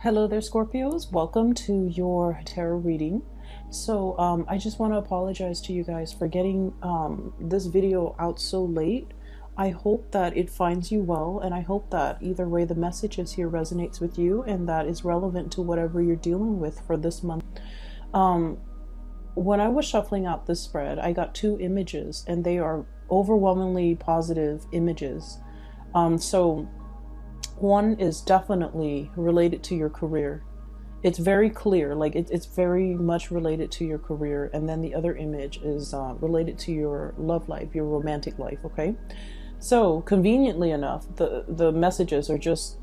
Hello there, Scorpios. Welcome to your tarot reading. I just want to apologize to you guys for getting this video out so late. I hope that it finds you well, and I hope that either way the messages here resonates with you and that is relevant to whatever you're dealing with for this month. When I was shuffling out this spread, I got two images, and they are overwhelmingly positive images. One is definitely related to your career. It's very clear, like it's very much related to your career. And then the other image is related to your love life, your romantic life, okay? So conveniently enough, the messages are just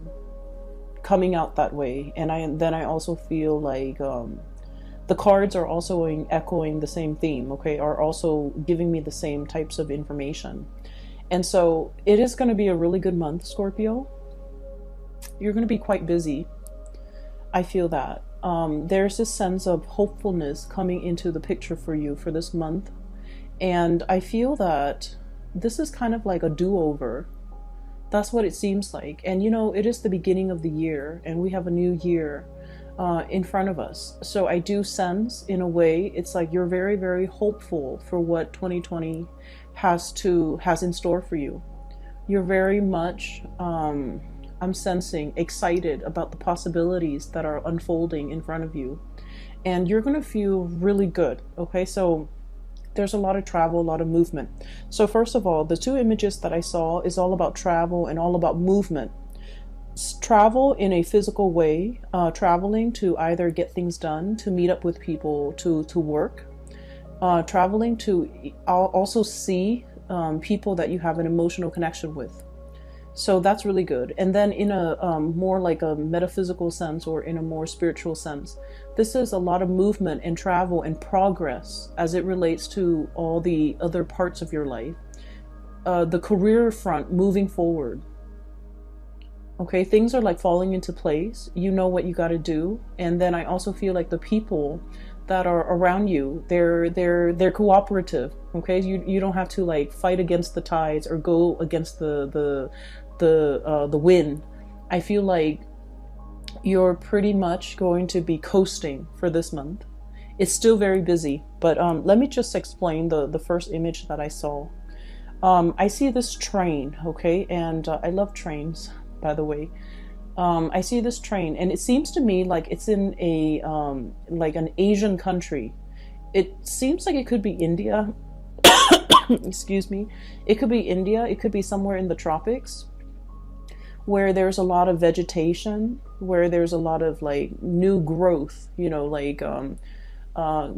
coming out that way. And I also feel like the cards are also echoing the same theme, okay? Are also giving me the same types of information. And so it is going to be a really good month, Scorpio. You're going to be quite busy. I feel that. There's this sense of hopefulness coming into the picture for you for this month. And I feel that this is kind of like a do-over. That's what it seems like. And you know, it is the beginning of the year, and we have a new year in front of us. So I do sense, in a way, it's like you're very, very hopeful for what 2020 has in store for you. You're very much I'm sensing excited about the possibilities that are unfolding in front of you. And you're going to feel really good, okay? So there's a lot of travel, a lot of movement. So first of all, the two images that I saw is all about travel and all about movement. Travel in a physical way, traveling to either get things done, to meet up with people, to work. Traveling to also see people that you have an emotional connection with. So that's really good. And then in a more like a metaphysical sense, or in a more spiritual sense, this is a lot of movement and travel and progress as it relates to all the other parts of your life. The career front, moving forward. Okay, things are like falling into place. You know what you got to do. And then I also feel like the people that are around you, they're cooperative. Okay, you don't have to like fight against the tides or go against the wind. I feel like you're pretty much going to be coasting for this month. It's still very busy, but let me just explain the first image that I saw. I see this train, okay, and I love trains, by the way. I see this train, and it seems to me like it's in a like an Asian country. It seems like it could be India. Excuse me. It could be India. It could be somewhere in the tropics, where there's a lot of vegetation, where there's a lot of like new growth, you know, like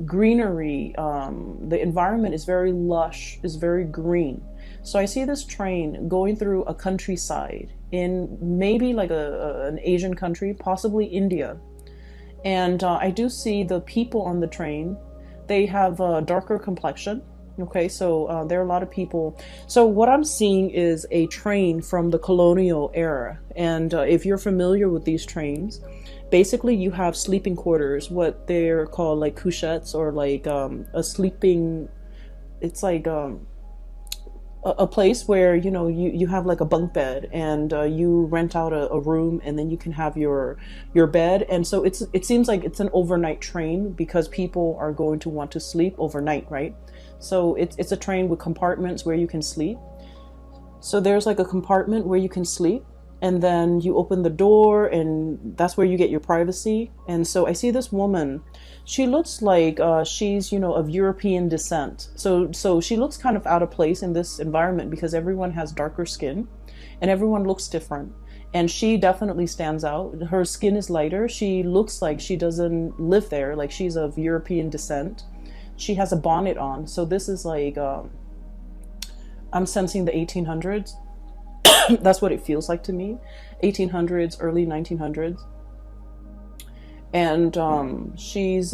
greenery. The environment is very lush, is very green. So I see this train going through a countryside in maybe like an Asian country, possibly India. And I do see the people on the train. They have a darker complexion. Okay, so there are a lot of people. So what I'm seeing is a train from the colonial era. And if you're familiar with these trains, basically you have sleeping quarters, what they're called like couchettes, or like a sleeping, it's like a place where, you know, you have like a bunk bed, and you rent out a room, and then you can have your bed. And so it seems like it's an overnight train, because people are going to want to sleep overnight, right? So it's a train with compartments where you can sleep. So there's like a compartment where you can sleep, and then you open the door, and that's where you get your privacy. And so I see this woman. She looks like she's, you know, of European descent. So she looks kind of out of place in this environment, because everyone has darker skin and everyone looks different. And she definitely stands out. Her skin is lighter. She looks like she doesn't live there, like she's of European descent. She has a bonnet on. So this is like, I'm sensing the 1800s. That's what it feels like to me. 1800s, early 1900s. And she's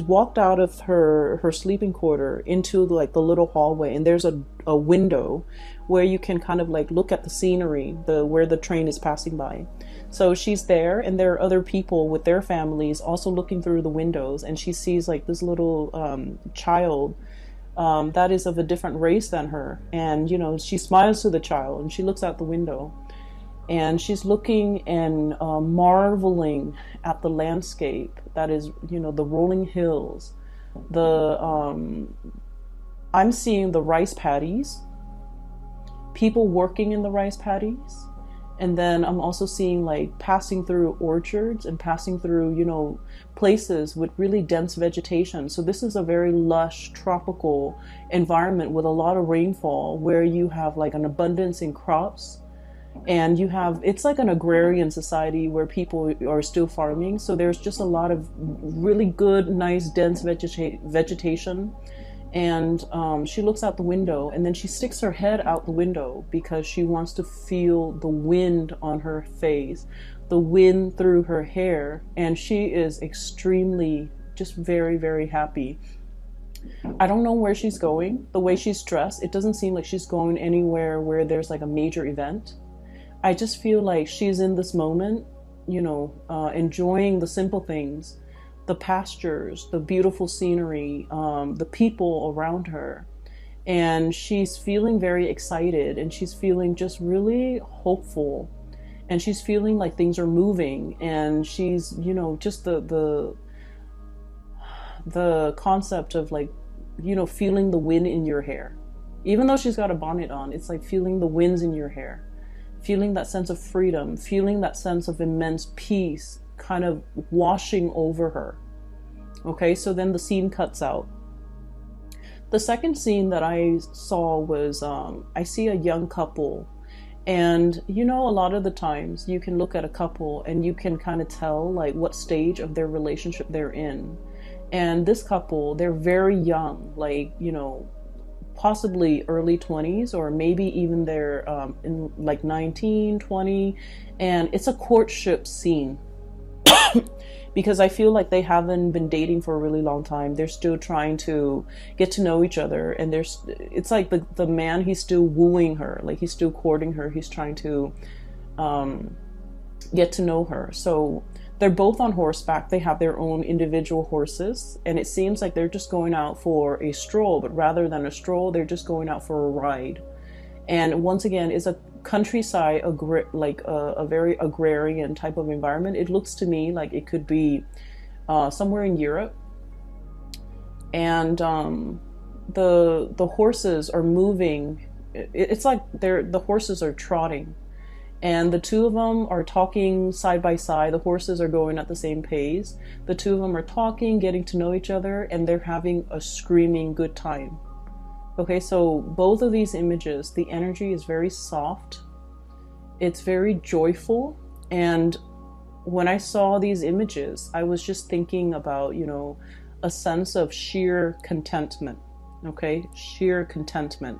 walked out of her sleeping quarter into like the little hallway, and there's a window where you can kind of like look at the scenery, where the train is passing by. So she's there, and there are other people with their families also looking through the windows, and she sees like this little child that is of a different race than her. And you know, she smiles to the child, and she looks out the window. And she's looking and marveling at the landscape that is, you know, the rolling hills. I'm seeing the rice paddies, people working in the rice paddies. And then I'm also seeing like passing through orchards and passing through, you know, places with really dense vegetation. So this is a very lush tropical environment with a lot of rainfall, where you have like an abundance in crops. And you have, it's like an agrarian society where people are still farming. So there's just a lot of really good, nice, dense vegetation. And she looks out the window, and then she sticks her head out the window because she wants to feel the wind on her face, the wind through her hair. And she is extremely, just very, very happy. I don't know where she's going. The way she's dressed, it doesn't seem like she's going anywhere where there's like a major event. I just feel like she's in this moment, you know, enjoying the simple things, the pastures, the beautiful scenery, the people around her. And she's feeling very excited, and she's feeling just really hopeful, and she's feeling like things are moving. And she's, you know, just the concept of like, you know, feeling the wind in your hair. Even though she's got a bonnet on, it's like feeling the winds in your hair, feeling that sense of freedom, feeling that sense of immense peace kind of washing over her. Okay, so then the scene cuts out. The second scene that I saw was, I see a young couple. And, you know, a lot of the times you can look at a couple and you can kind of tell like what stage of their relationship they're in. And this couple, they're very young, like, you know, possibly early 20s, or maybe even they're in like 19, 20. And it's a courtship scene. Because I feel like they haven't been dating for a really long time. They're still trying to get to know each other. And it's like the man, he's still wooing her. Like he's still courting her. He's trying to get to know her. So they're both on horseback. They have their own individual horses. And it seems like they're just going out for a stroll. But rather than a stroll, they're just going out for a ride. And once again, it's a countryside, like a very agrarian type of environment. It looks to me like it could be somewhere in Europe. And the horses are moving. It's like the horses are trotting. And the two of them are talking side by side. The horses are going at the same pace. The two of them are talking, getting to know each other, and they're having a screaming good time. Okay, so both of these images, the energy is very soft. It's very joyful. And when I saw these images, I was just thinking about, you know, a sense of sheer contentment. Okay, sheer contentment.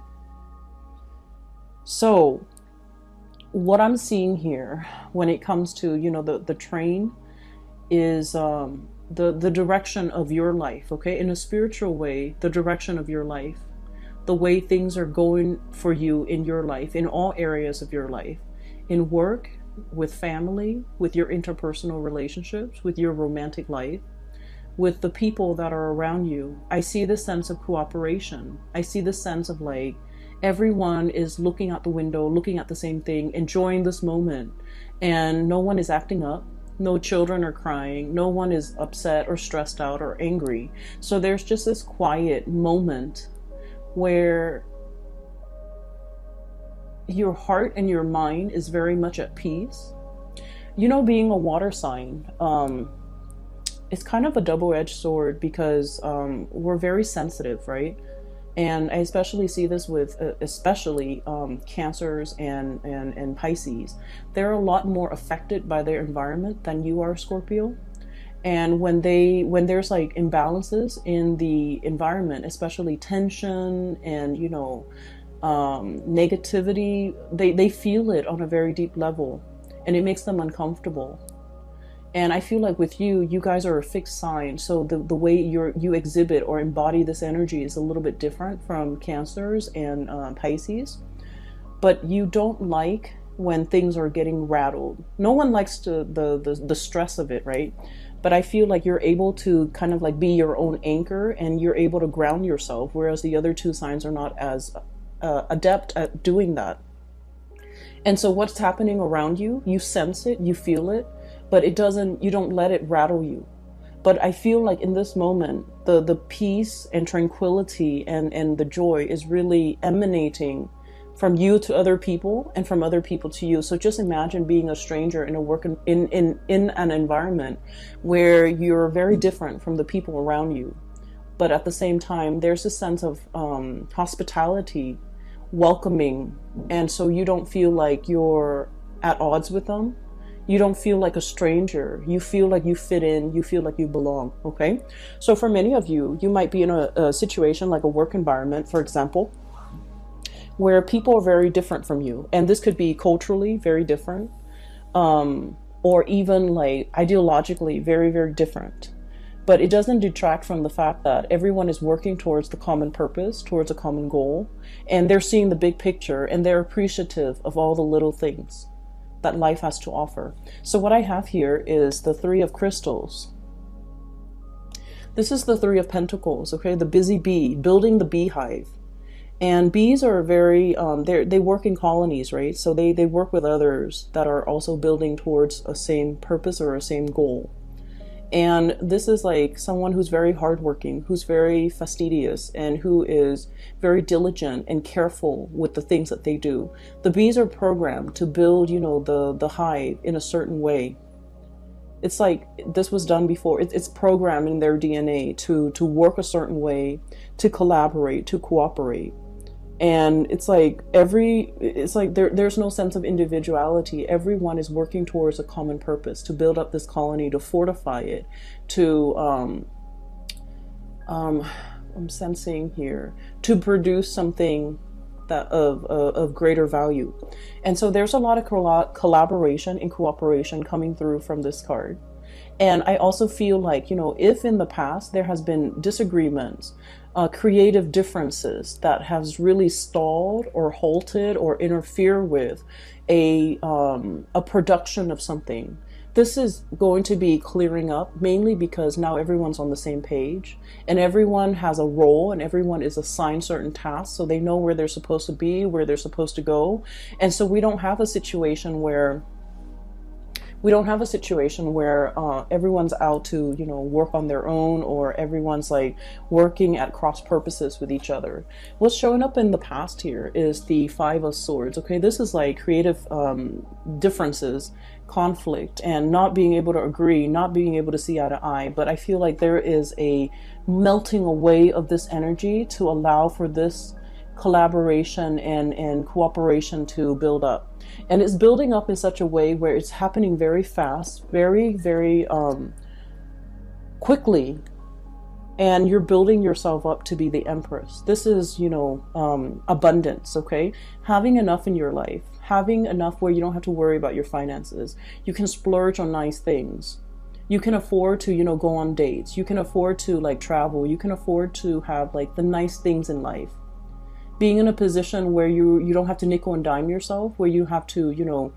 So what I'm seeing here when it comes to, you know, the train is the direction of your life. Okay, in a spiritual way, the direction of your life. The way things are going for you in your life, in all areas of your life, in work, with family, with your interpersonal relationships, with your romantic life, with the people that are around you. I see this sense of cooperation. I see this sense of like, everyone is looking out the window, looking at the same thing, enjoying this moment, and no one is acting up. No children are crying. No one is upset or stressed out or angry. So there's just this quiet moment where your heart and your mind is very much at peace. You know, being a water sign, it's kind of a double-edged sword because we're very sensitive, right? And I especially see this with Cancers and Pisces. They're a lot more affected by their environment than you are, Scorpio. And when there's like imbalances in the environment, especially tension and, you know, negativity, they feel it on a very deep level, and it makes them uncomfortable. And I feel like with you guys are a fixed sign, so the way you exhibit or embody this energy is a little bit different from Cancers and Pisces. But you don't like when things are getting rattled. No one likes the stress of it, right? But I feel like you're able to kind of like be your own anchor, and you're able to ground yourself, whereas the other two signs are not as adept at doing that. And so what's happening around you, you sense it, you feel it, but you don't let it rattle you. But I feel like in this moment, the peace and tranquility and the joy is really emanating from you to other people and from other people to you. So just imagine being a stranger in in an environment where you're very different from the people around you. But at the same time, there's a sense of hospitality, welcoming, and so you don't feel like you're at odds with them. You don't feel like a stranger. You feel like you fit in. You feel like you belong. Okay. So for many of you, you might be in a situation like a work environment, for example, where people are very different from you. And this could be culturally very different, or even like ideologically very, very different. But it doesn't detract from the fact that everyone is working towards the common purpose, towards a common goal, and they're seeing the big picture and they're appreciative of all the little things that life has to offer. So what I have here is the Three of Crystals. This is the Three of Pentacles, okay? The busy bee, building the beehive. And bees are very, they work in colonies, right? So they work with others that are also building towards a same purpose or a same goal. And this is like someone who's very hardworking, who's very fastidious, and who is very diligent and careful with the things that they do. The bees are programmed to build, you know, the hive in a certain way. It's like this was done before. It's programmed in their DNA to work a certain way, to collaborate, to cooperate. And it's like there's no sense of individuality. Everyone is working towards a common purpose, to build up this colony, to fortify it, to I'm sensing here, to produce something that of greater value. And so there's a lot of collaboration and cooperation coming through from this card. And I also feel like, you know, if in the past there has been disagreements, creative differences that has really stalled or halted or interfere with a production of something, this is going to be clearing up, mainly because now everyone's on the same page and everyone has a role and everyone is assigned certain tasks, so they know where they're supposed to be, where they're supposed to go. And so we don't have a situation where everyone's out to, you know, work on their own, or everyone's like working at cross purposes with each other. What's showing up in the past here is the Five of Swords. Okay, this is like creative differences, conflict, and not being able to agree, not being able to see eye to eye. But I feel like there is a melting away of this energy to allow for this collaboration and cooperation to build up. And it's building up in such a way where it's happening very fast, very, very quickly. And you're building yourself up to be the Empress. This is, you know, abundance, okay? Having enough in your life, having enough where you don't have to worry about your finances. You can splurge on nice things. You can afford to, you know, go on dates. You can afford to like travel. You can afford to have like the nice things in life. Being in a position where you don't have to nickel and dime yourself, where you have to, you know,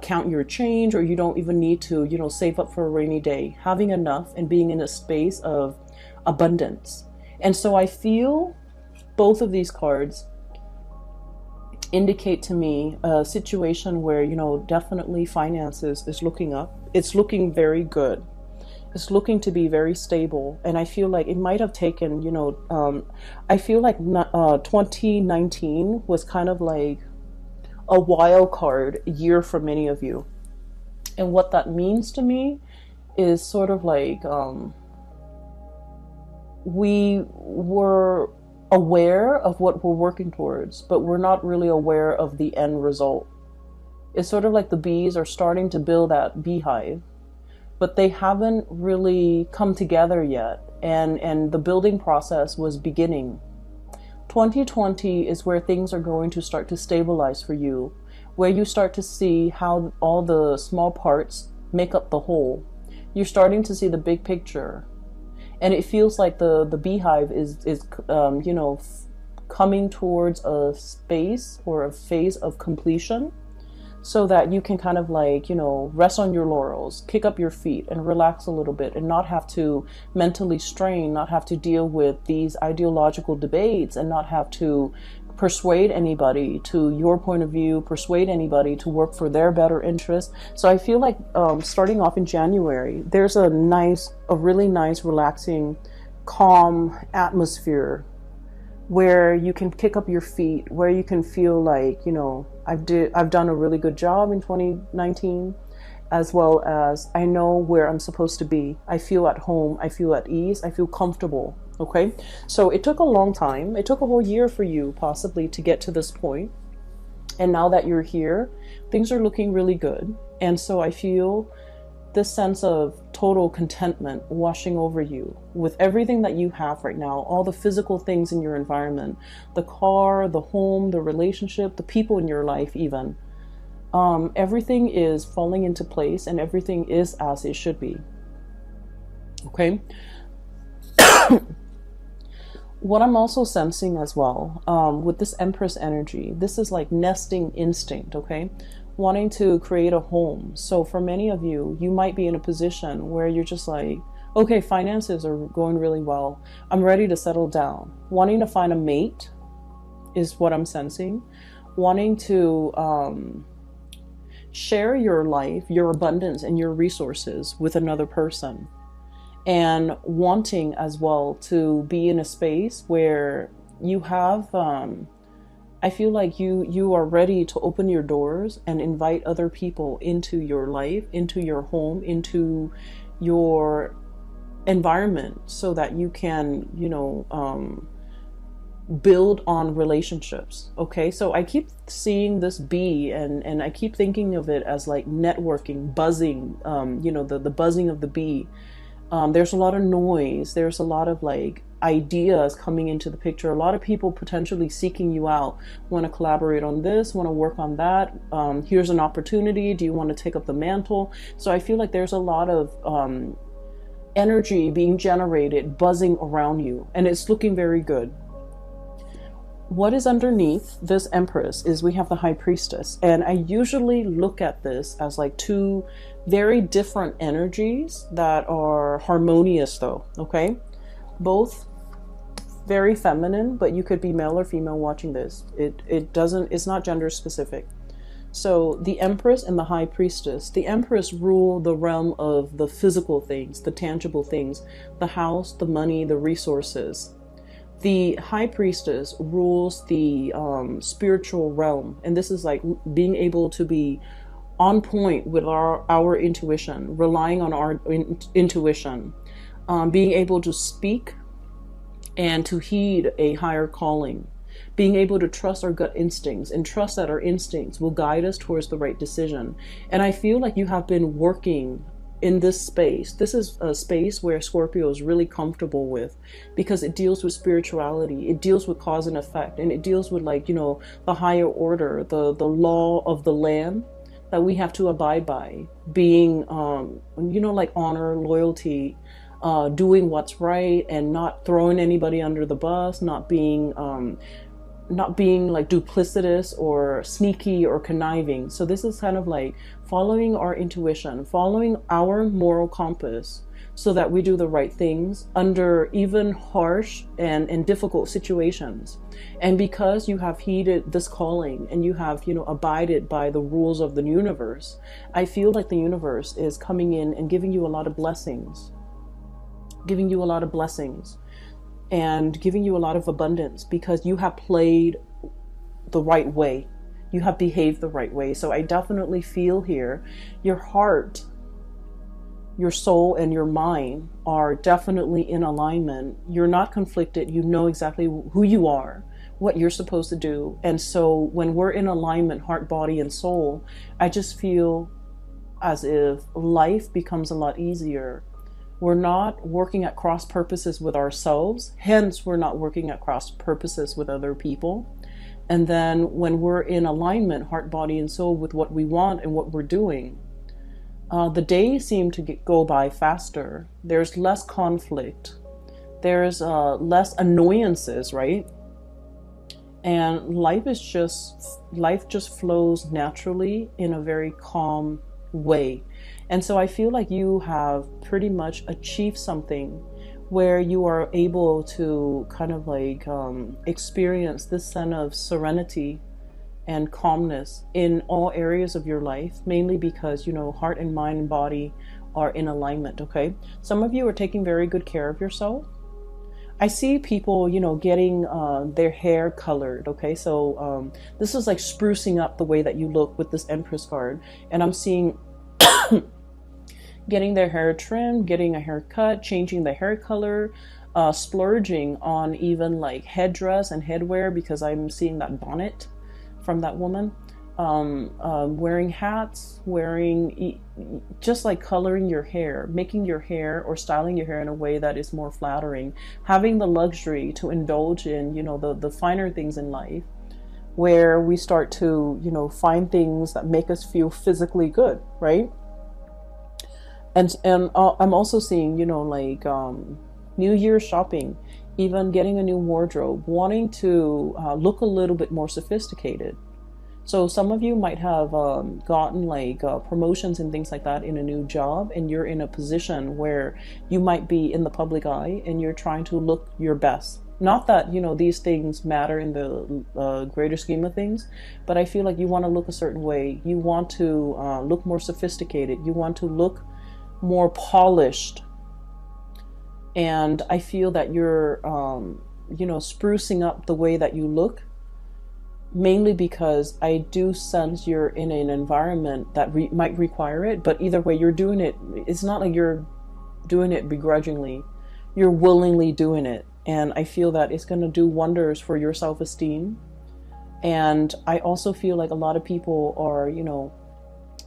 count your change, or you don't even need to, you know, save up for a rainy day. Having enough and being in a space of abundance. And so I feel both of these cards indicate to me a situation where, you know, definitely finances is looking up. It's looking very good. It's looking to be very stable. And I feel like it might have taken, you know, I feel like 2019 was kind of like a wild card year for many of you. And what that means to me is sort of like we were aware of what we're working towards, but we're not really aware of the end result. It's sort of like the bees are starting to build that beehive, but they haven't really come together yet. And the building process was beginning. 2020 is where things are going to start to stabilize for you, where you start to see how all the small parts make up the whole. You're starting to see the big picture. And it feels like the beehive is you know, coming towards a space or a phase of completion, so that you can kind of like, you know, rest on your laurels, kick up your feet and relax a little bit, and not have to mentally strain, not have to deal with these ideological debates, and not have to persuade anybody to your point of view, persuade anybody to work for their better interest. So I feel like starting off in January, there's a really nice, relaxing, calm atmosphere where you can kick up your feet, where you can feel like, I've done a really good job in 2019, as well as I know where I'm supposed to be. I feel at home, I feel at ease, I feel comfortable. Okay, so it took a long time. It took a whole year for you possibly to get to this point. And now that you're here, things are looking really good. And so I feel this sense of total contentment washing over you with everything that you have right now, all the physical things in your environment, the car, the home, the relationship, the people in your life even. Everything is falling into place and everything is as it should be. Okay. What I'm also sensing as well, with this Empress energy, this is like nesting instinct, okay? Wanting to create a home. So for many of you, you might be in a position where you're just like, okay, finances are going really well. I'm ready to settle down. Wanting to find a mate is what I'm sensing. Wanting to share your life, your abundance, and your resources with another person. And wanting as well to be in a space where you have, I feel like you are ready to open your doors and invite other people into your life, into your home, into your environment, so that you can, build on relationships. Okay, so I keep seeing this bee and I keep thinking of it as like networking, buzzing, the buzzing of the bee. There's a lot of noise. There's a lot of like ideas coming into the picture. A lot of people potentially seeking you out. Want to collaborate on this, want to work on that. Here's an opportunity. Do you want to take up the mantle? So I feel like there's a lot of energy being generated, buzzing around you, and it's looking very good. What is underneath this Empress is we have the High Priestess. And I usually look at this as like two very different energies that are harmonious though, okay? Both very feminine, but you could be male or female watching this. It's not gender specific. So the Empress and the High Priestess, the Empress rule the realm of the physical things, the tangible things, the house, the money, the resources. The High Priestess rules the spiritual realm. And this is like being able to be on point with our intuition, relying on our intuition, being able to speak and to heed a higher calling, being able to trust our gut instincts and trust that our instincts will guide us towards the right decision. And I feel like you have been working in this space. This is a space where Scorpio is really comfortable with, because it deals with spirituality, it deals with cause and effect, and it deals with like, the higher order, the law of the land that we have to abide by, being, like honor, loyalty, doing what's right and not throwing anybody under the bus, not being like duplicitous or sneaky or conniving. So this is kind of like following our intuition, following our moral compass, so that we do the right things under even harsh and difficult situations. And because you have heeded this calling and you have, abided by the rules of the universe, I feel like the universe is coming in and giving you a lot of blessings, and giving you a lot of abundance, because you have played the right way. You have behaved the right way. So I definitely feel here, your heart, your soul, and your mind are definitely in alignment. You're not conflicted. You know exactly who you are, what you're supposed to do. And so when we're in alignment, heart, body, and soul, I just feel as if life becomes a lot easier. We're not working at cross purposes with ourselves. Hence, we're not working at cross purposes with other people. And then when we're in alignment, heart, body, and soul, with what we want and what we're doing, the days seem to go by faster. There's less conflict. There's less annoyances, right? And life just flows naturally in a very calm way. And so I feel like you have pretty much achieved something where you are able to kind of like experience this sense of serenity and calmness in all areas of your life, mainly because, you know, heart and mind and body are in alignment. Okay, some of you are taking very good care of yourself. I see people, you know, getting their hair colored. Okay, so this is like sprucing up the way that you look with this Empress card, and I'm seeing getting their hair trimmed, getting a haircut, changing the hair color, splurging on even like headdress and headwear, because I'm seeing that bonnet from that woman, wearing hats, wearing just like coloring your hair, making your hair or styling your hair in a way that is more flattering, having the luxury to indulge in, you know, the finer things in life, where we start to, you know, find things that make us feel physically good, right? And I'm also seeing, you know, like New Year's shopping, even getting a new wardrobe, wanting to look a little bit more sophisticated. So some of you might have gotten like promotions and things like that in a new job, and you're in a position where you might be in the public eye and you're trying to look your best. Not that, you know, these things matter in the greater scheme of things, but I feel like you want to look a certain way. You want to look more sophisticated. You want to look more polished. And I feel that you're, you know, sprucing up the way that you look, mainly because I do sense you're in an environment that might require it. But either way, you're doing it. It's not like you're doing it begrudgingly. You're willingly doing it. And I feel that it's going to do wonders for your self-esteem. And I also feel like a lot of people are, you know,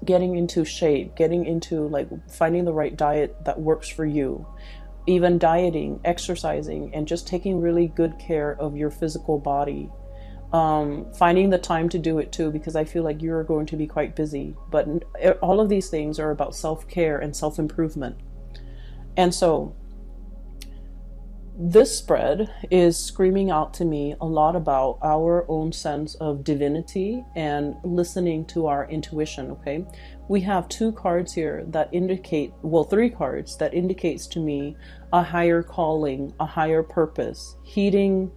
getting into shape, getting into like finding the right diet that works for you, even dieting, exercising, and just taking really good care of your physical body. Finding the time to do it too, because I feel like you're going to be quite busy. But all of these things are about self-care and self-improvement. And so this spread is screaming out to me a lot about our own sense of divinity and listening to our intuition. Okay, we have two cards here that indicate, well, three cards that indicates to me a higher calling, a higher purpose, heeding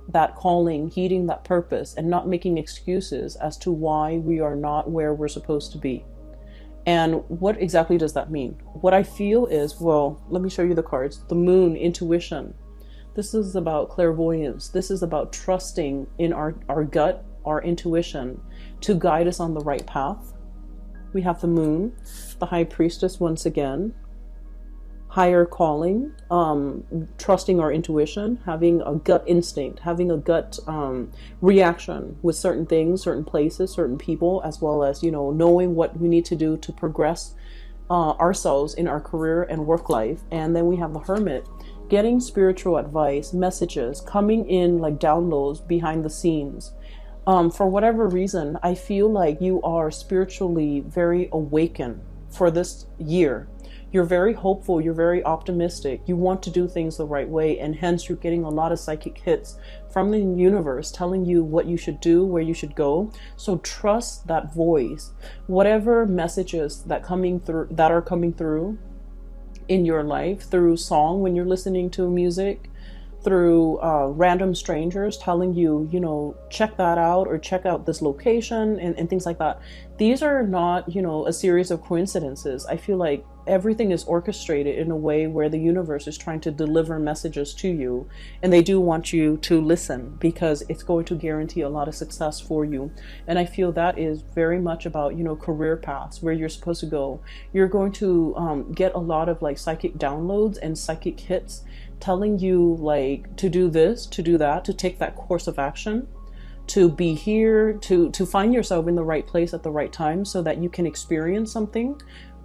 that calling, heeding that purpose, and not making excuses as to why we are not where we're supposed to be. And what exactly does that mean? What I feel is, well, let me show you the cards. The Moon, intuition. This is about clairvoyance. This is about trusting in our gut, our intuition, to guide us on the right path. We have the Moon, the High Priestess once again. Higher calling, trusting our intuition, having a gut instinct, having a gut reaction with certain things, certain places, certain people, as well as, you know, knowing what we need to do to progress ourselves in our career and work life. And then we have the Hermit, getting spiritual advice, messages coming in like downloads behind the scenes. For whatever reason, I feel like you are spiritually very awakened for this year. You're very hopeful, you're very optimistic, you want to do things the right way, and hence you're getting a lot of psychic hits from the universe telling you what you should do, where you should go. So trust that voice. Whatever messages that are coming through in your life, through song when you're listening to music, through random strangers telling you, you know, check that out, or check out this location, and things like that. These are not, you know, a series of coincidences. I feel like everything is orchestrated in a way where the universe is trying to deliver messages to you, and they do want you to listen, because it's going to guarantee a lot of success for you. And I feel that is very much about, you know, career paths, where you're supposed to go. You're going to get a lot of like psychic downloads and psychic hits telling you like to do this, to do that, to take that course of action, to be here, to find yourself in the right place at the right time, so that you can experience something,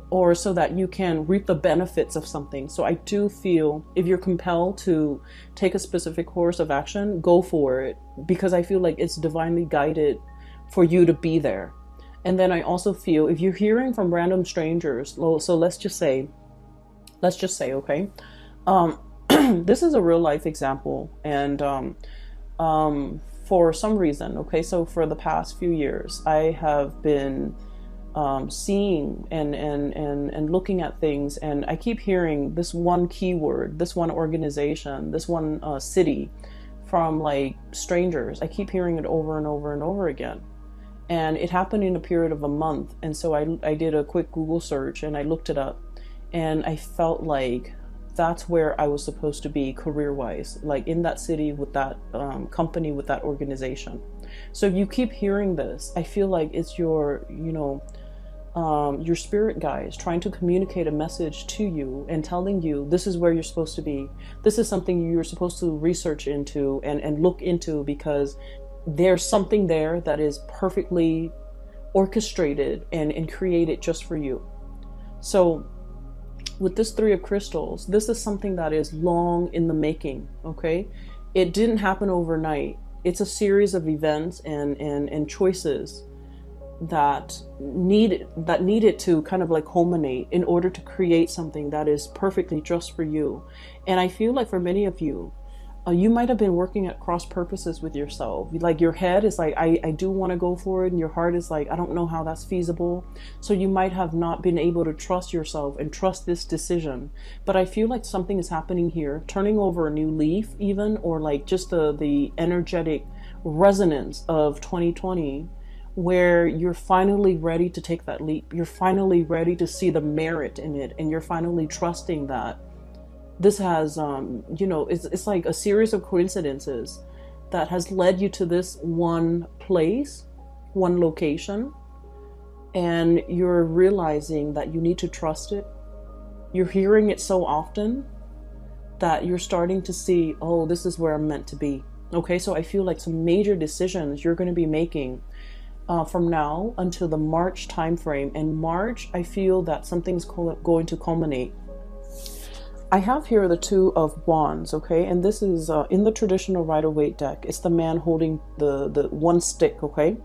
or so that you can reap the benefits of something. So I do feel if you're compelled to take a specific course of action, go for it, because I feel like it's divinely guided for you to be there. And then I also feel if you're hearing from random strangers, so let's just say, okay, this is a real life example. And for some reason, okay, so for the past few years, I have been seeing and looking at things, and I keep hearing this one keyword, this one organization, this one city from like strangers. I keep hearing it over and over and over again. And it happened in a period of a month. And so I did a quick Google search and I looked it up, and I felt like that's where I was supposed to be career-wise, like in that city with that company, with that organization. So if you keep hearing this, I feel like it's your, your spirit guides trying to communicate a message to you and telling you this is where you're supposed to be. This is something you're supposed to research into and look into, because there's something there that is perfectly orchestrated and created just for you. So with this Three of Crystals, this is something that is long in the making, okay? It didn't happen overnight. It's a series of events and choices that needed to kind of like culminate in order to create something that is perfectly just for you. And I feel like for many of you, you might have been working at cross purposes with yourself. Like your head is like, I do want to go for it. And your heart is like, I don't know how that's feasible. So you might have not been able to trust yourself and trust this decision. But I feel like something is happening here, turning over a new leaf even, or like just the energetic resonance of 2020, where you're finally ready to take that leap. You're finally ready to see the merit in it. And you're finally trusting that this has, it's like a series of coincidences that has led you to this one place, one location, and you're realizing that you need to trust it. You're hearing it so often that you're starting to see, oh, this is where I'm meant to be. Okay, so I feel like some major decisions you're going to be making from now until the March timeframe. And March, I feel that something's going to culminate. I have here the Two of Wands, okay? And this is in the traditional Rider-Waite deck. It's the man holding the one stick, okay?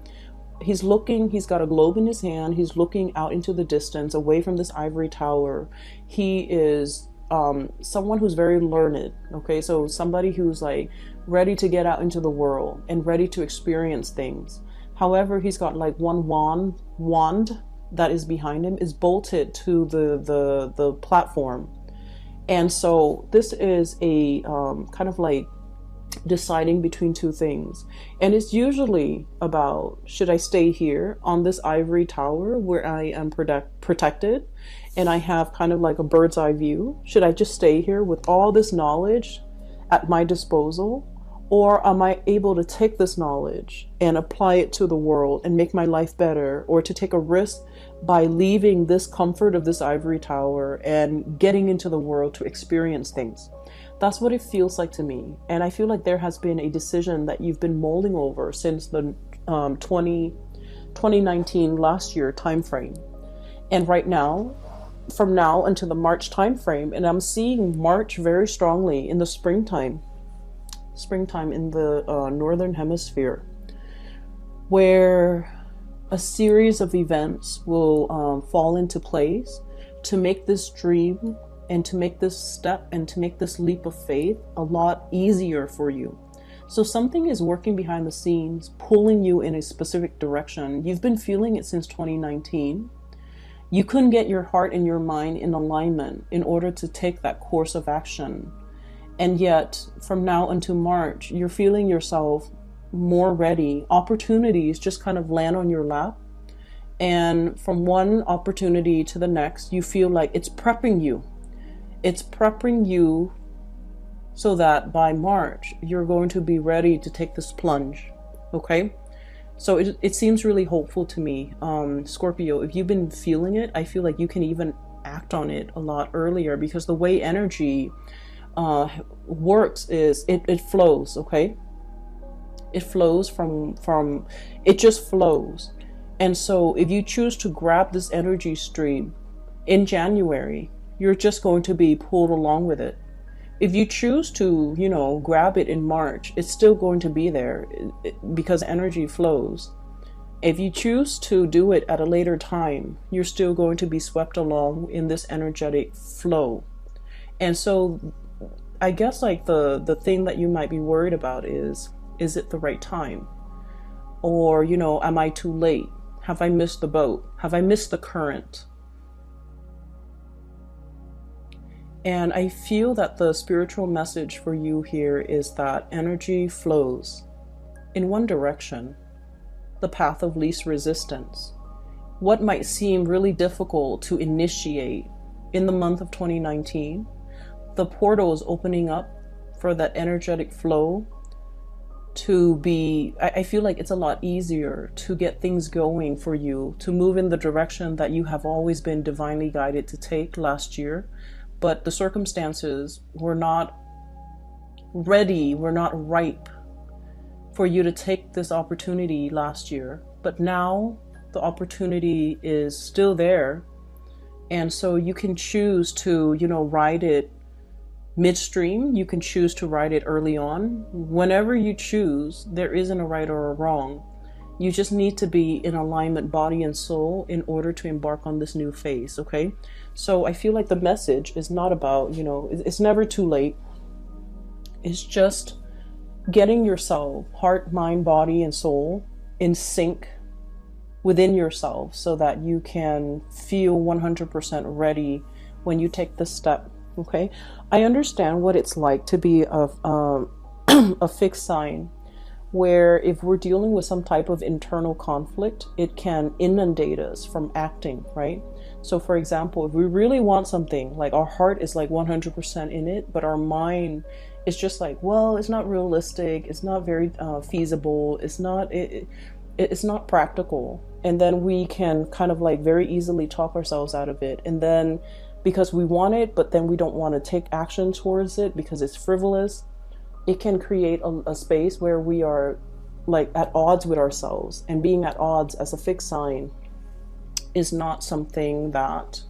He's got a globe in his hand. He's looking out into the distance, away from this ivory tower. He is someone who's very learned, okay? So somebody who's like ready to get out into the world and ready to experience things. However, he's got like one wand that is behind him, is bolted to the platform. And so this is a kind of like deciding between two things. And it's usually about, should I stay here on this ivory tower where I am protected and I have kind of like a bird's eye view? Should I just stay here with all this knowledge at my disposal? Or am I able to take this knowledge and apply it to the world and make my life better, or to take a risk by leaving this comfort of this ivory tower and getting into the world to experience things? That's what it feels like to me. And I feel like there has been a decision that you've been mulling over since the 2019 last year time frame. And right now, from now until the March time frame, and I'm seeing March very strongly in the springtime in the northern hemisphere, where a series of events will fall into place to make this dream and to make this step and to make this leap of faith a lot easier for you. So something is working behind the scenes, pulling you in a specific direction. You've been feeling it since 2019. You couldn't get your heart and your mind in alignment in order to take that course of action. And yet, from now until March, you're feeling yourself more ready. Opportunities just kind of land on your lap. And from one opportunity to the next, you feel like it's prepping you. It's prepping you so that by March, you're going to be ready to take this plunge. Okay? So it seems really hopeful to me. Scorpio, if you've been feeling it, I feel like you can even act on it a lot earlier, because the way energy works is it flows, okay? It flows it just flows. And so if you choose to grab this energy stream in January, you're just going to be pulled along with it. If you choose to, grab it in March, it's still going to be there because energy flows. If you choose to do it at a later time, you're still going to be swept along in this energetic flow. And so I guess like the thing that you might be worried about is it the right time? Or, am I too late? Have I missed the boat? Have I missed the current? And I feel that the spiritual message for you here is that energy flows in one direction, the path of least resistance. What might seem really difficult to initiate in the month of 2019, the portal is opening up for that energetic flow to be, I feel like it's a lot easier to get things going for you, to move in the direction that you have always been divinely guided to take last year. But the circumstances were not ready, were not ripe for you to take this opportunity last year. But now the opportunity is still there. And so you can choose to, ride it midstream. You can choose to ride it early on. Whenever you choose, there isn't a right or a wrong. You just need to be in alignment, body and soul, in order to embark on this new phase, okay? So I feel like the message is not about, it's never too late. It's just getting yourself, heart, mind, body, and soul in sync within yourself so that you can feel 100% ready when you take this step, okay? I understand what it's like to be a fixed sign, where if we're dealing with some type of internal conflict, it can inundate us from acting, right? So for example, if we really want something, like our heart is like 100% in it, but our mind is just like, well, it's not realistic, it's not very feasible, it's not practical. And then we can kind of like very easily talk ourselves out of it. And then because we want it, but then we don't want to take action towards it because it's frivolous, it can create a space where we are like at odds with ourselves. And being at odds as a fixed sign is not something that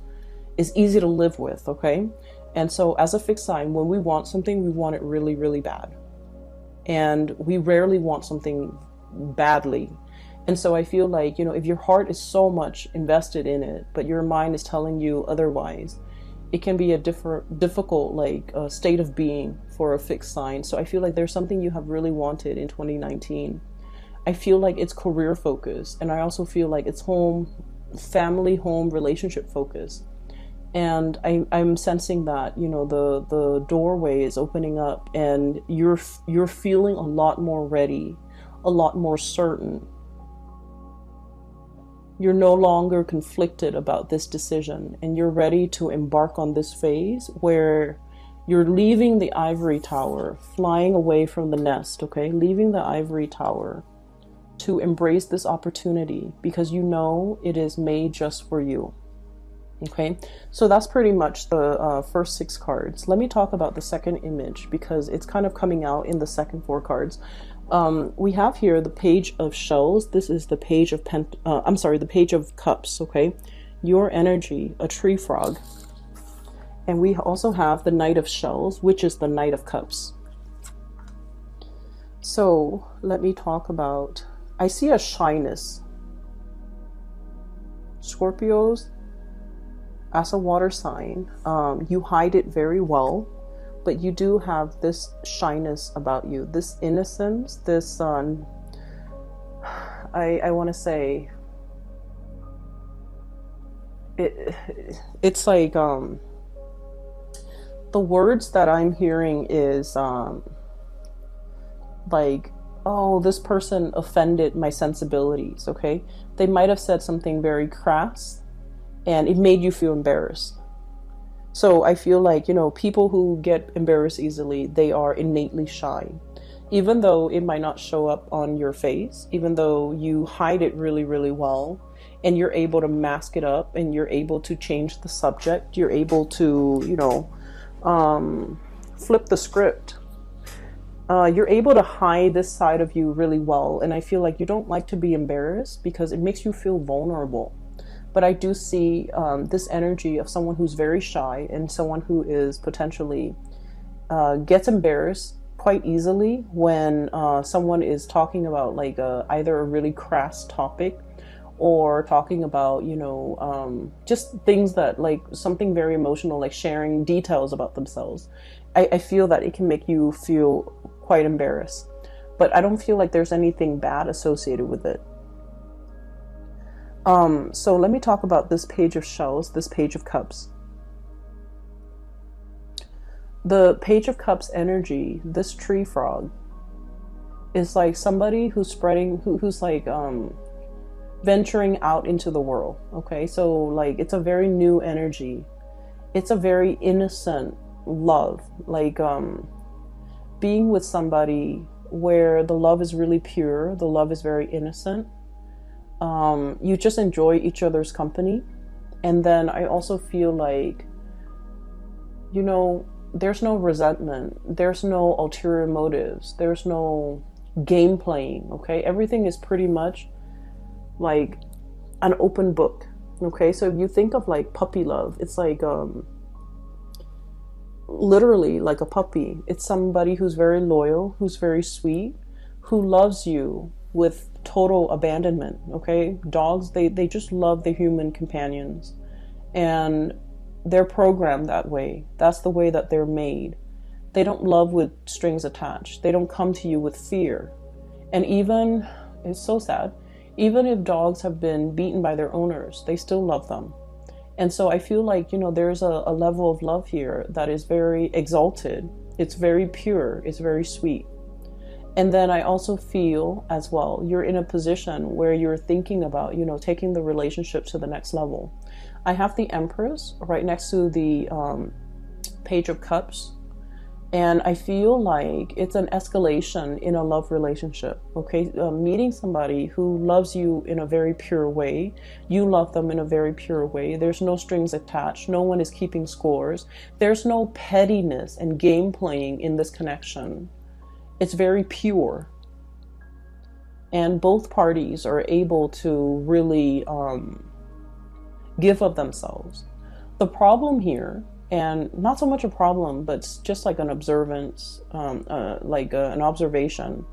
is easy to live with, okay? And so as a fixed sign, when we want something, we want it really, really bad. And we rarely want something badly. And so I feel like, if your heart is so much invested in it, but your mind is telling you otherwise, it can be a difficult state of being for a fixed sign. So I feel like there's something you have really wanted in 2019. I feel like it's career focused, and I also feel like it's family, relationship focused. And I'm sensing that the doorway is opening up, and you're feeling a lot more ready, a lot more certain. You're no longer conflicted about this decision, and you're ready to embark on this phase where you're leaving the ivory tower, flying away from the nest, okay? Leaving the ivory tower to embrace this opportunity because it is made just for you, okay? So that's pretty much the first 6 cards. Let me talk about the second image because it's kind of coming out in the second 4 cards. We have here the Page of Shells. This is the Page of the Page of Cups, okay? Your energy, a tree frog. And we also have the Knight of Shells, which is the Knight of Cups. So let me talk about, I see a shyness. Scorpios, as a water sign, you hide it very well. But you do have this shyness about you, this innocence, this, I want to say, it's like, the words that I'm hearing is, like, oh, this person offended my sensibilities, okay? They might have said something very crass, and it made you feel embarrassed. So I feel like, people who get embarrassed easily, they are innately shy. Even though it might not show up on your face, even though you hide it really, really well, and you're able to mask it up, and you're able to change the subject, you're able to, flip the script. You're able to hide this side of you really well. And I feel like you don't like to be embarrassed because it makes you feel vulnerable. But I do see this energy of someone who's very shy and someone who is potentially gets embarrassed quite easily when someone is talking about like either a really crass topic or talking about, just things that like something very emotional, like sharing details about themselves. I feel that it can make you feel quite embarrassed, but I don't feel like there's anything bad associated with it. So let me talk about this Page of Shells, this Page of Cups. The Page of Cups energy, this tree frog, is like somebody who's spreading, who's like venturing out into the world. Okay, so like it's a very new energy. It's a very innocent love, like being with somebody where the love is really pure, the love is very innocent. You just enjoy each other's company. And then I also feel like, you know, there's no resentment, there's no ulterior motives, there's no game playing. Okay, everything is pretty much like an open book. Okay, so if you think of like puppy love, it's like literally like a puppy. It's somebody who's very loyal, who's very sweet, who loves you with total abandonment. Okay, dogs, they just love their human companions, and they're programmed that way. That's the way that they're made. They don't love with strings attached. They don't come to you with fear. And even, it's so sad, even if dogs have been beaten by their owners, they still love them. And so I feel like, you know, there's a level of love here that is very exalted. It's very pure. It's very sweet. And then I also feel as well, you're in a position where you're thinking about, you know, taking the relationship to the next level. I have the Empress right next to the Page of Cups. And I feel like it's an escalation in a love relationship. Okay, meeting somebody who loves you in a very pure way. You love them in a very pure way. There's no strings attached. No one is keeping scores. There's no pettiness and game playing in this connection. It's very pure. And both parties are able to really give of themselves. The problem here, and not so much a problem, but it's just like an observance, an observation.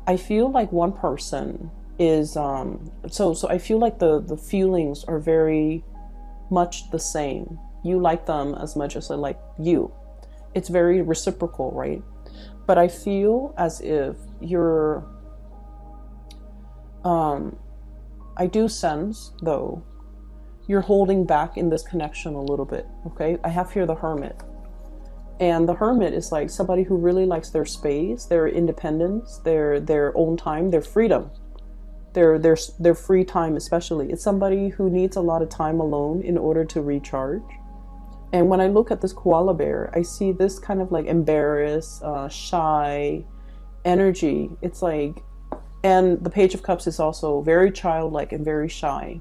I feel like one person is, so I feel like the feelings are very much the same. You like them as much as I like you. It's very reciprocal, right? But I feel as if you're, I do sense though, you're holding back in this connection a little bit. Okay, I have here the Hermit, and the Hermit is like somebody who really likes their space, their independence, their own time, their freedom, their free time. Especially, it's somebody who needs a lot of time alone in order to recharge. And when I look at this koala bear, I see this kind of like embarrassed, shy energy. It's like, and the Page of Cups is also very childlike and very shy.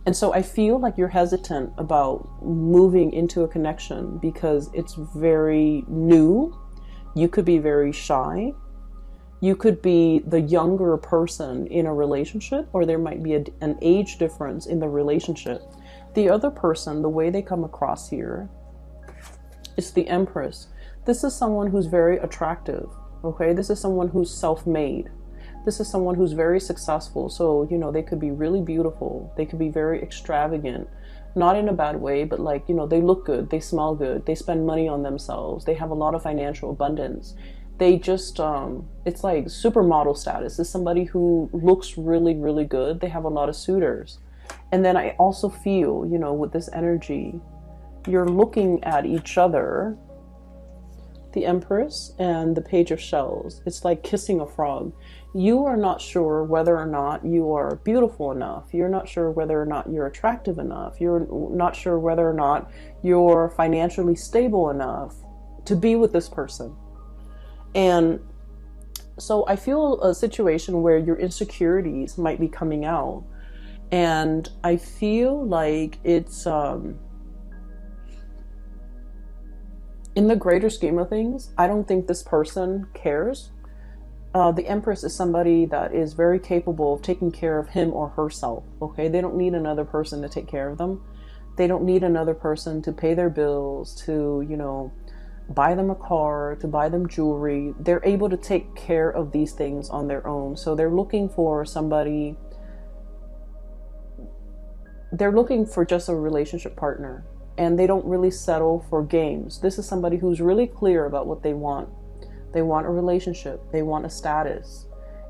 And so I feel like you're hesitant about moving into a connection because it's very new. You could be very shy. You could be the younger person in a relationship, or there might be an age difference in the relationship. The other person, the way they come across here, is the Empress. This is someone who's very attractive. Okay, this is someone who's self-made. This is someone who's very successful. So, you know, they could be really beautiful. They could be very extravagant, not in a bad way, but like, you know, they look good, they smell good, they spend money on themselves, they have a lot of financial abundance. They just, it's like supermodel status. Is somebody who looks really, really good. They have a lot of suitors. And then I also feel, you know, with this energy, you're looking at each other, the Empress and the Page of Shells. It's like kissing a frog. You are not sure whether or not you are beautiful enough. You're not sure whether or not you're attractive enough. You're not sure whether or not you're financially stable enough to be with this person. And so I feel a situation where your insecurities might be coming out. And I feel like it's, in the greater scheme of things, I don't think this person cares. The Empress is somebody that is very capable of taking care of him or herself. Okay, they don't need another person to take care of them. They don't need another person to pay their bills, to, you know, buy them a car, to buy them jewelry. They're able to take care of these things on their own. So they're looking for somebody, they're looking for just a relationship partner. And they don't really settle for games. This is somebody who's really clear about what they want. They want a relationship. They want a status.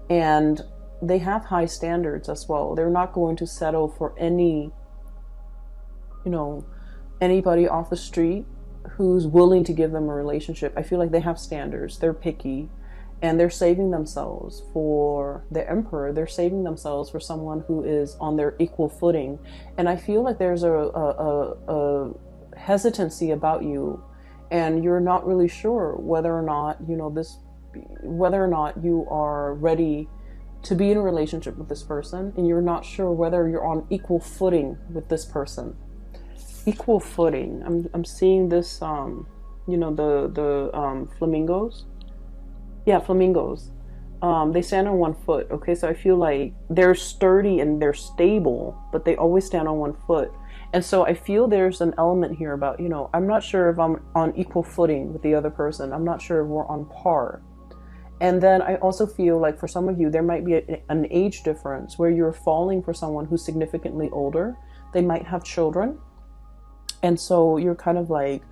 And they have high standards as well. They're not going to settle for anybody off the street who's willing to give them a relationship. I feel like they have standards. They're picky, and they're saving themselves for the emperor. They're saving themselves for someone who is on their equal footing. And I feel like there's a hesitancy about you, and you're not really sure whether or not, whether or not you are ready to be in a relationship with this person, and you're not sure whether you're on equal footing with this person. Equal footing. I'm seeing this, the flamingos. Yeah, flamingos. They stand on one foot. Okay, so I feel like they're sturdy and they're stable, but they always stand on one foot. And so I feel there's an element here about, I'm not sure if I'm on equal footing with the other person. I'm not sure if we're on par. And then I also feel like for some of you, there might be an age difference where you're falling for someone who's significantly older. They might have children. And so you're kind of like,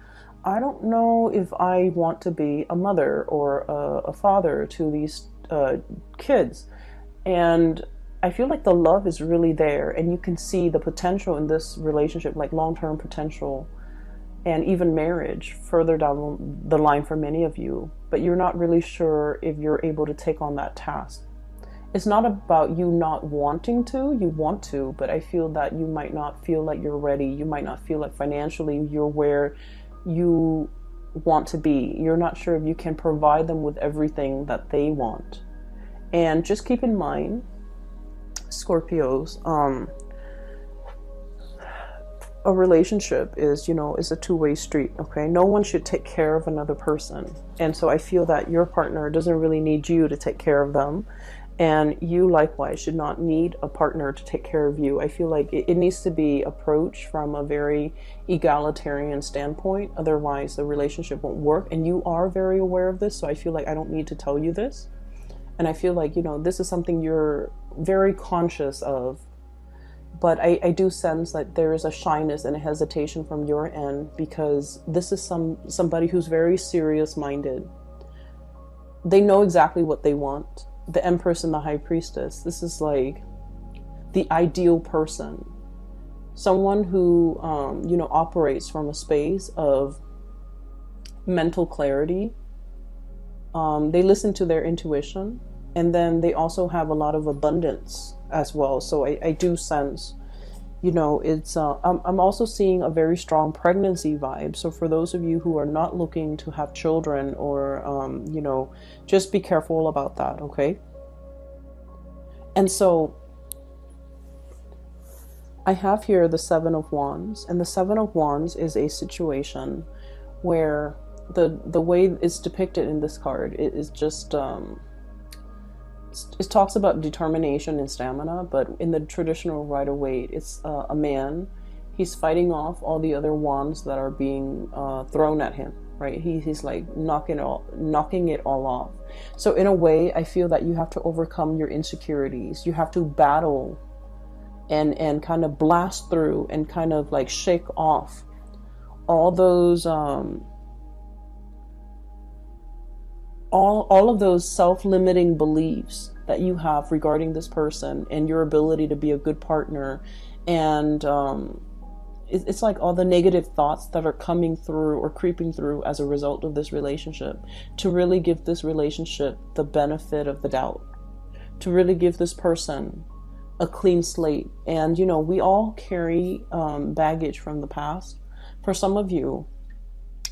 I don't know if I want to be a mother or a father to these kids. And I feel like the love is really there, and you can see the potential in this relationship, like long-term potential and even marriage further down the line for many of you. But you're not really sure if you're able to take on that task. It's not about you not wanting to. You want to, but I feel that you might not feel like you're ready. You might not feel like financially you're where you want to be. You're not sure if you can provide them with everything that they want. And just keep in mind, Scorpios, a relationship is a two-way street. Okay, no one should take care of another person. And so I feel that your partner doesn't really need you to take care of them. And you likewise should not need a partner to take care of you. I feel like it needs to be approached from a very egalitarian standpoint. Otherwise, the relationship won't work. And you are very aware of this. So I feel like I don't need to tell you this. And I feel like, this is something you're very conscious of. But I do sense that there is a shyness and a hesitation from your end, because this is somebody who's very serious-minded. They know exactly what they want. The Empress and the High Priestess. This is like the ideal person. Someone who, operates from a space of mental clarity. They listen to their intuition, and then they also have a lot of abundance as well. So I do sense, it's, I'm also seeing a very strong pregnancy vibe. So for those of you who are not looking to have children or, just be careful about that. Okay. And so I have here the Seven of Wands, and the Seven of Wands is a situation where the way it's depicted in this card, it is just, it talks about determination and stamina, but in the traditional Rider-Waite, it's a man. He's fighting off all the other wands that are being thrown at him, right? He's like knocking it all off. So in a way, I feel that you have to overcome your insecurities. You have to battle and kind of blast through and kind of like shake off all those all of those self-limiting beliefs that you have regarding this person and your ability to be a good partner. And it's like all the negative thoughts that are coming through or creeping through as a result of this relationship, to really give this relationship the benefit of the doubt, to really give this person a clean slate. And we all carry baggage from the past. For some of you,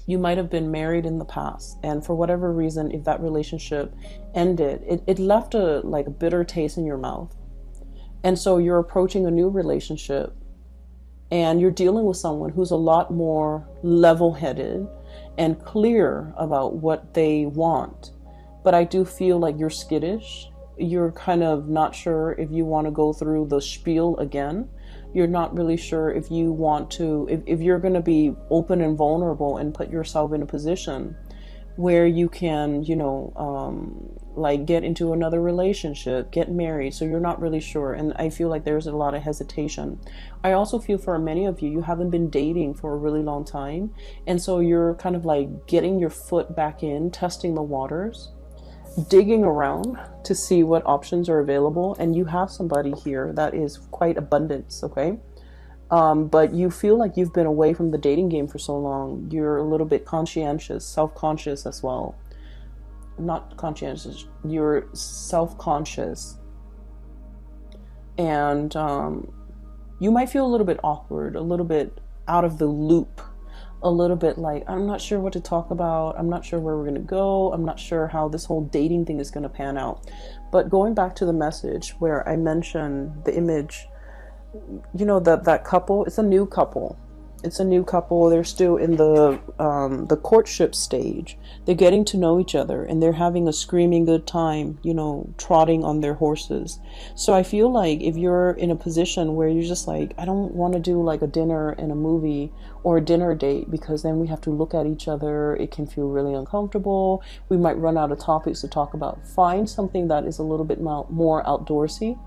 you might have been married in the past, and for whatever reason, if that relationship ended, it left a bitter taste in your mouth. And so you're approaching a new relationship, and you're dealing with someone who's a lot more level-headed and clear about what they want. But I do feel like you're skittish. You're kind of not sure if you want to go through the spiel again. You're not really sure if you want to, if you're going to be open and vulnerable and put yourself in a position where you can, get into another relationship, get married. So you're not really sure. And I feel like there's a lot of hesitation. I also feel for many of you, you haven't been dating for a really long time. And so you're kind of like getting your foot back in, testing the waters. digging around to see what options are available, and you have somebody here that is quite abundance, okay? But you feel like you've been away from the dating game for so long. You're a little bit conscientious, self-conscious as well. Not conscientious, you're self-conscious. And you might feel a little bit awkward, a little bit out of the loop, a little bit like, I'm not sure what to talk about. I'm not sure where we're going to go. I'm not sure how this whole dating thing is going to pan out. But going back to the message where I mentioned the image, you know, that couple, it's a new couple. It's a new couple. They're still in the courtship stage. They're getting to know each other, and they're having a screaming good time, you know, trotting on their horses. So I feel like if you're in a position where you're just like, I don't want to do like a dinner and a movie or a dinner date, because then we have to look at each other. It can feel really uncomfortable. We might run out of topics to talk about. Find something that is a little bit more outdoorsy,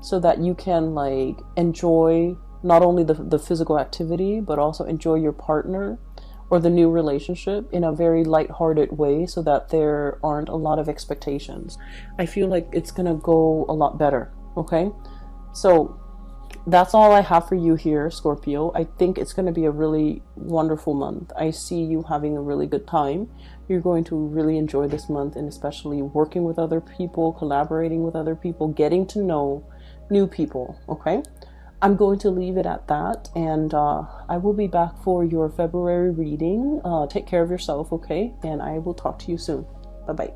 so that you can like enjoy not only the physical activity, but also enjoy your partner or the new relationship in a very lighthearted way, so that there aren't a lot of expectations. I feel like it's gonna go a lot better, okay? So that's all I have for you here, Scorpio. I think it's gonna be a really wonderful month. I see you having a really good time. You're going to really enjoy this month, and especially working with other people, collaborating with other people, getting to know new people, okay? I'm going to leave it at that, and I will be back for your February reading. Take care of yourself, okay? And I will talk to you soon. Bye-bye.